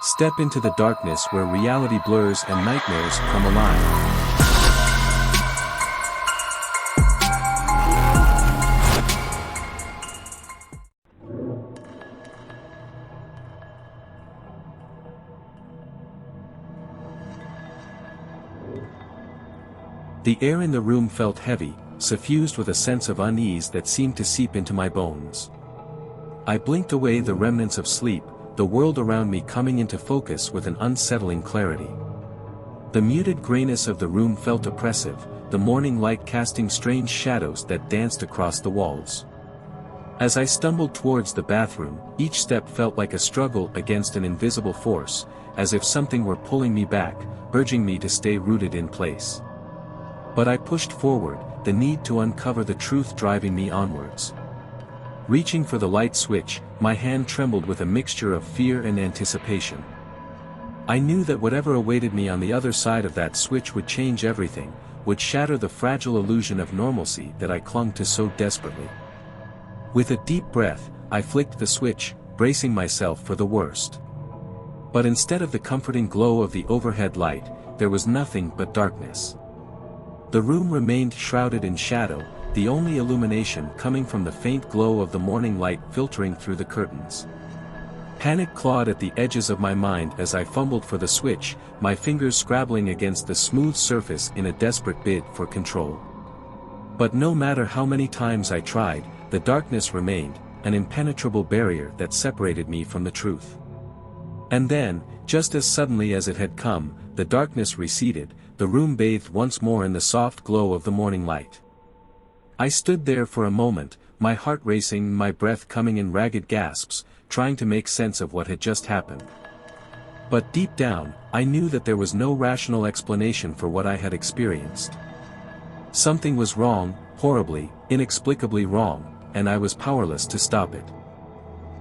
Step into the darkness where reality blurs and nightmares come alive. The air in the room felt heavy, suffused with a sense of unease that seemed to seep into my bones. I blinked away the remnants of sleep, the world around me coming into focus with an unsettling clarity. The muted grayness of the room felt oppressive, the morning light casting strange shadows that danced across the walls. As I stumbled towards the bathroom, each step felt like a struggle against an invisible force, as if something were pulling me back, urging me to stay rooted in place. But I pushed forward, the need to uncover the truth driving me onwards. Reaching for the light switch, my hand trembled with a mixture of fear and anticipation. I knew that whatever awaited me on the other side of that switch would change everything, would shatter the fragile illusion of normalcy that I clung to so desperately. With a deep breath, I flicked the switch, bracing myself for the worst. But instead of the comforting glow of the overhead light, there was nothing but darkness. The room remained shrouded in shadow, the only illumination coming from the faint glow of the morning light filtering through the curtains. Panic clawed at the edges of my mind as I fumbled for the switch, my fingers scrabbling against the smooth surface in a desperate bid for control. But no matter how many times I tried, the darkness remained, an impenetrable barrier that separated me from the truth. And then, just as suddenly as it had come, the darkness receded, the room bathed once more in the soft glow of the morning light. I stood there for a moment, my heart racing, my breath coming in ragged gasps, trying to make sense of what had just happened. But deep down, I knew that there was no rational explanation for what I had experienced. Something was wrong, horribly, inexplicably wrong, and I was powerless to stop it.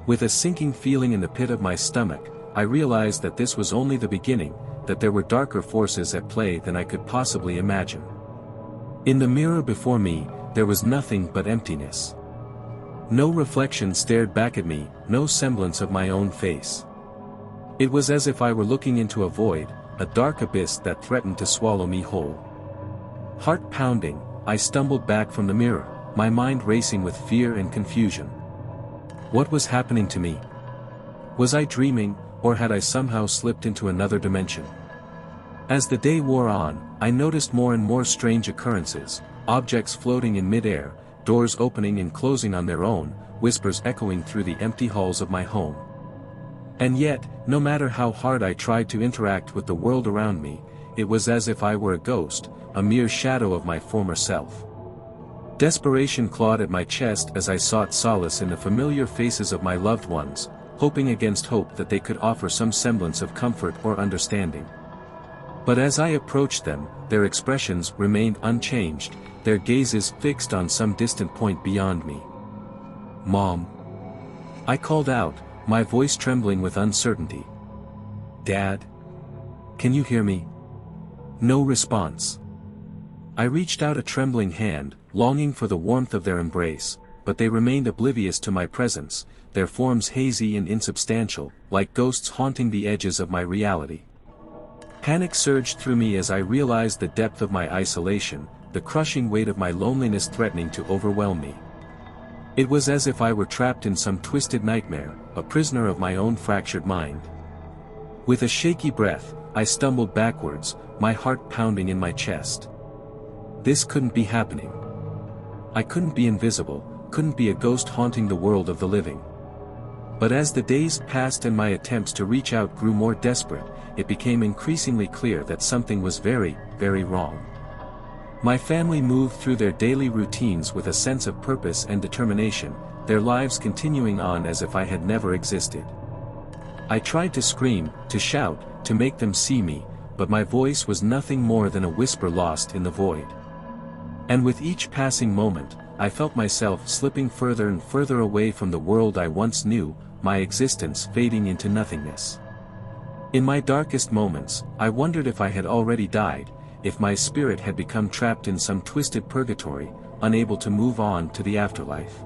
With a sinking feeling in the pit of my stomach, I realized that this was only the beginning, that there were darker forces at play than I could possibly imagine. In the mirror before me, there was nothing but emptiness. No reflection stared back at me, no semblance of my own face. It was as if I were looking into a void, a dark abyss that threatened to swallow me whole. Heart pounding, I stumbled back from the mirror, my mind racing with fear and confusion. What was happening to me? Was I dreaming, or had I somehow slipped into another dimension? As the day wore on, I noticed more and more strange occurrences, objects floating in midair, doors opening and closing on their own, whispers echoing through the empty halls of my home. And yet, no matter how hard I tried to interact with the world around me, it was as if I were a ghost, a mere shadow of my former self. Desperation clawed at my chest as I sought solace in the familiar faces of my loved ones, hoping against hope that they could offer some semblance of comfort or understanding. But as I approached them, their expressions remained unchanged, their gazes fixed on some distant point beyond me. "Mom." I called out, my voice trembling with uncertainty. "Dad? Can you hear me?" No response. I reached out a trembling hand, longing for the warmth of their embrace, but they remained oblivious to my presence, their forms hazy and insubstantial, like ghosts haunting the edges of my reality. Panic surged through me as I realized the depth of my isolation, the crushing weight of my loneliness threatening to overwhelm me. It was as if I were trapped in some twisted nightmare, a prisoner of my own fractured mind. With a shaky breath, I stumbled backwards, my heart pounding in my chest. This couldn't be happening. I couldn't be invisible, couldn't be a ghost haunting the world of the living. But as the days passed and my attempts to reach out grew more desperate, it became increasingly clear that something was very, very wrong. My family moved through their daily routines with a sense of purpose and determination, their lives continuing on as if I had never existed. I tried to scream, to shout, to make them see me, but my voice was nothing more than a whisper lost in the void. And with each passing moment, I felt myself slipping further and further away from the world I once knew, my existence fading into nothingness. In my darkest moments, I wondered if I had already died, if my spirit had become trapped in some twisted purgatory, unable to move on to the afterlife.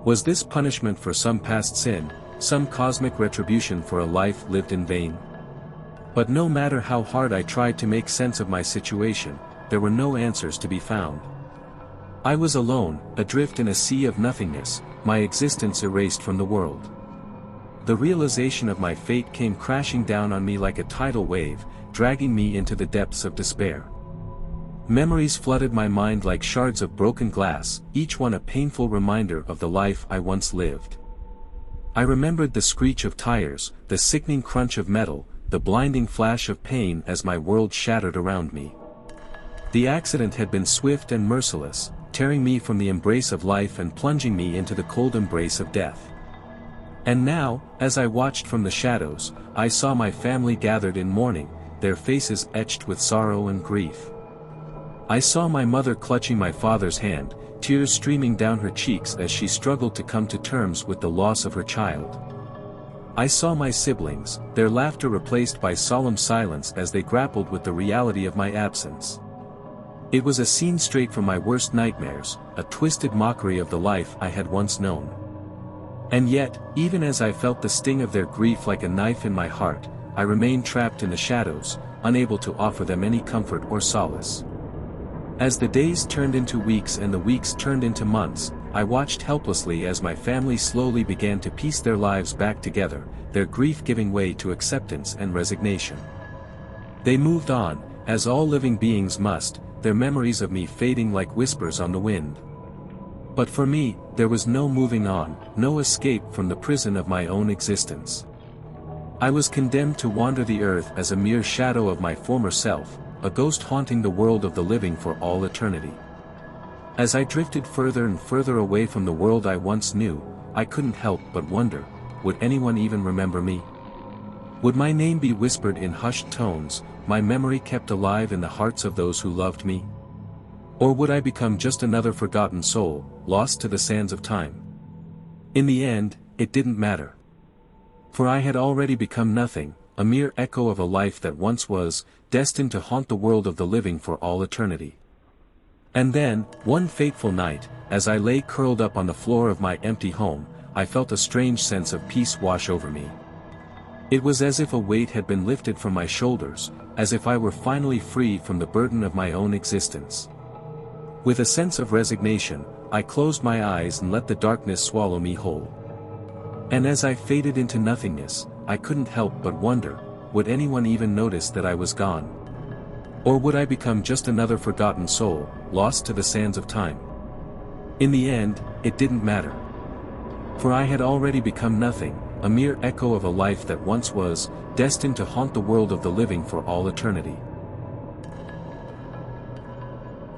Was this punishment for some past sin, some cosmic retribution for a life lived in vain? But no matter how hard I tried to make sense of my situation, there were no answers to be found. I was alone, adrift in a sea of nothingness, my existence erased from the world. The realization of my fate came crashing down on me like a tidal wave, dragging me into the depths of despair. Memories flooded my mind like shards of broken glass, each one a painful reminder of the life I once lived. I remembered the screech of tires, the sickening crunch of metal, the blinding flash of pain as my world shattered around me. The accident had been swift and merciless, tearing me from the embrace of life and plunging me into the cold embrace of death. And now, as I watched from the shadows, I saw my family gathered in mourning, their faces etched with sorrow and grief. I saw my mother clutching my father's hand, tears streaming down her cheeks as she struggled to come to terms with the loss of her child. I saw my siblings, their laughter replaced by solemn silence as they grappled with the reality of my absence. It was a scene straight from my worst nightmares, a twisted mockery of the life I had once known. And yet, even as I felt the sting of their grief like a knife in my heart, I remained trapped in the shadows, unable to offer them any comfort or solace. As the days turned into weeks and the weeks turned into months, I watched helplessly as my family slowly began to piece their lives back together, their grief giving way to acceptance and resignation. They moved on, as all living beings must, their memories of me fading like whispers on the wind. But for me, there was no moving on, no escape from the prison of my own existence. I was condemned to wander the earth as a mere shadow of my former self, a ghost haunting the world of the living for all eternity. As I drifted further and further away from the world I once knew, I couldn't help but wonder, would anyone even remember me? Would my name be whispered in hushed tones, my memory kept alive in the hearts of those who loved me? Or would I become just another forgotten soul, lost to the sands of time? In the end, it didn't matter. For I had already become nothing, a mere echo of a life that once was, destined to haunt the world of the living for all eternity. And then, one fateful night, as I lay curled up on the floor of my empty home, I felt a strange sense of peace wash over me. It was as if a weight had been lifted from my shoulders, as if I were finally free from the burden of my own existence. With a sense of resignation, I closed my eyes and let the darkness swallow me whole. And as I faded into nothingness, I couldn't help but wonder, would anyone even notice that I was gone? Or would I become just another forgotten soul, lost to the sands of time? In the end, it didn't matter. For I had already become nothing, a mere echo of a life that once was, destined to haunt the world of the living for all eternity.